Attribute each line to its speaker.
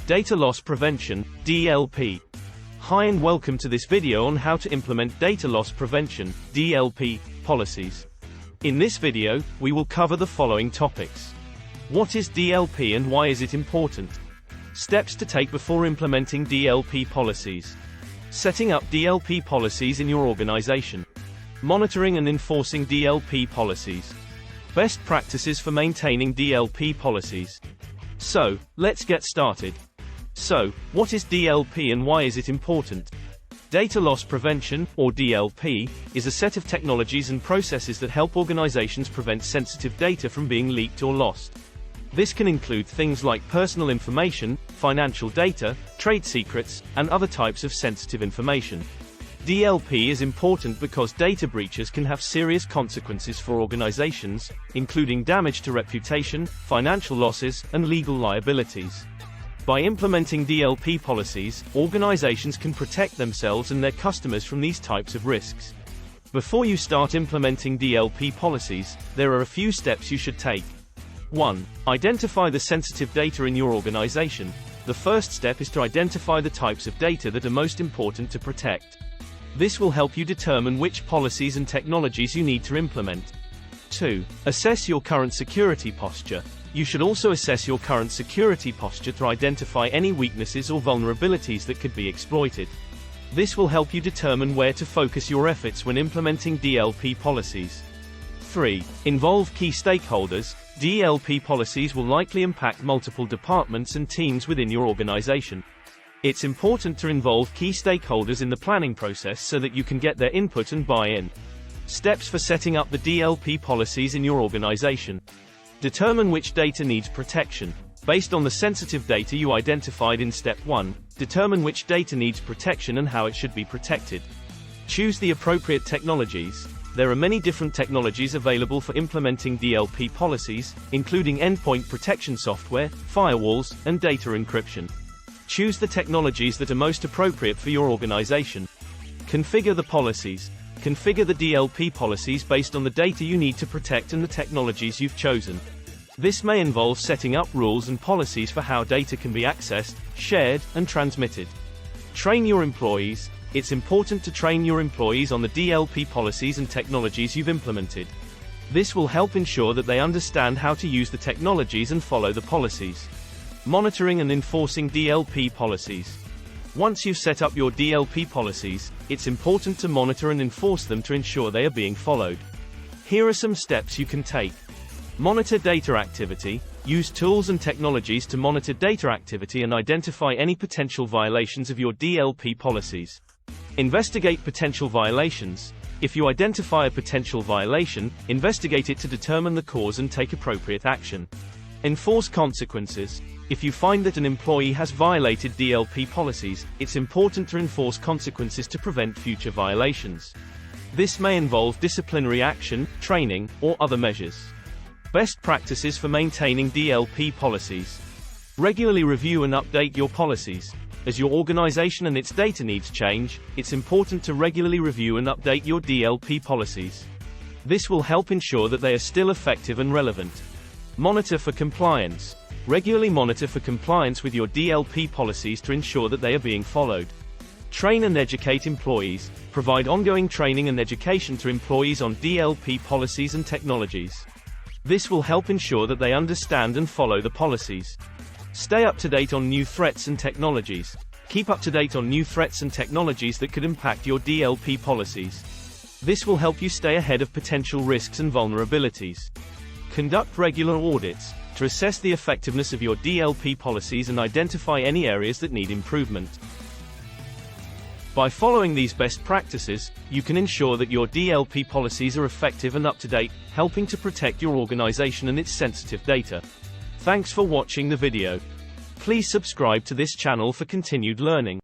Speaker 1: Data Loss Prevention, DLP. Hi and welcome to this video on how to implement Data Loss Prevention, DLP, policies. In this video, we will cover the following topics. What is DLP and why is it important? Steps to take before implementing DLP policies. Setting up DLP policies in your organization. Monitoring and enforcing DLP policies. Best practices for maintaining DLP policies. So, let's get started. So, what is DLP and why is it important? Data Loss Prevention, or DLP, is a set of technologies and processes that help organizations prevent sensitive data from being leaked or lost. This can include things like personal information, financial data, trade secrets, and other types of sensitive information. DLP is important because data breaches can have serious consequences for organizations, including damage to reputation, financial losses, and legal liabilities. By implementing DLP policies, organizations can protect themselves and their customers from these types of risks. Before you start implementing DLP policies, there are a few steps you should take. 1. Identify the sensitive data in your organization. The first step is to identify the types of data that are most important to protect. This will help you determine which policies and technologies you need to implement. 2. Assess your current security posture. You should also assess your current security posture to identify any weaknesses or vulnerabilities that could be exploited. This will help you determine where to focus your efforts when implementing DLP policies. 3. Involve key stakeholders. DLP policies will likely impact multiple departments and teams within your organization. It's important to involve key stakeholders in the planning process so that you can get their input and buy-in. Steps for setting up the DLP policies in your organization. Determine which data needs protection. Based on the sensitive data you identified in Step 1, determine which data needs protection and how it should be protected. Choose the appropriate technologies. There are many different technologies available for implementing DLP policies, including endpoint protection software, firewalls, and data encryption. Choose the technologies that are most appropriate for your organization. Configure the policies. Configure the DLP policies based on the data you need to protect and the technologies you've chosen. This may involve setting up rules and policies for how data can be accessed, shared, and transmitted. Train your employees. It's important to train your employees on the DLP policies and technologies you've implemented. This will help ensure that they understand how to use the technologies and follow the policies. Monitoring and enforcing DLP policies. Once you've set up your DLP policies, it's important to monitor and enforce them to ensure they are being followed. Here are some steps you can take. Monitor data activity. Use tools and technologies to monitor data activity and identify any potential violations of your DLP policies. Investigate potential violations. If you identify a potential violation, investigate it to determine the cause and take appropriate action. Enforce consequences. If you find that an employee has violated DLP policies, it's important to enforce consequences to prevent future violations. This may involve disciplinary action, training, or other measures. Best practices for maintaining DLP policies. Regularly review and update your policies. As your organization and its data needs change, it's important to regularly review and update your DLP policies. This will help ensure that they are still effective and relevant. Monitor for compliance. Regularly monitor for compliance with your DLP policies to ensure that they are being followed. Train and educate employees. Provide ongoing training and education to employees on DLP policies and technologies. This will help ensure that they understand and follow the policies. Stay up to date on new threats and technologies. Keep up to date on new threats and technologies that could impact your DLP policies. This will help you stay ahead of potential risks and vulnerabilities. Conduct regular audits to assess the effectiveness of your DLP policies and identify any areas that need improvement. By following these best practices, you can ensure that your DLP policies are effective and up-to-date, helping to protect your organization and its sensitive data. Thanks for watching the video. Please subscribe to this channel for continued learning.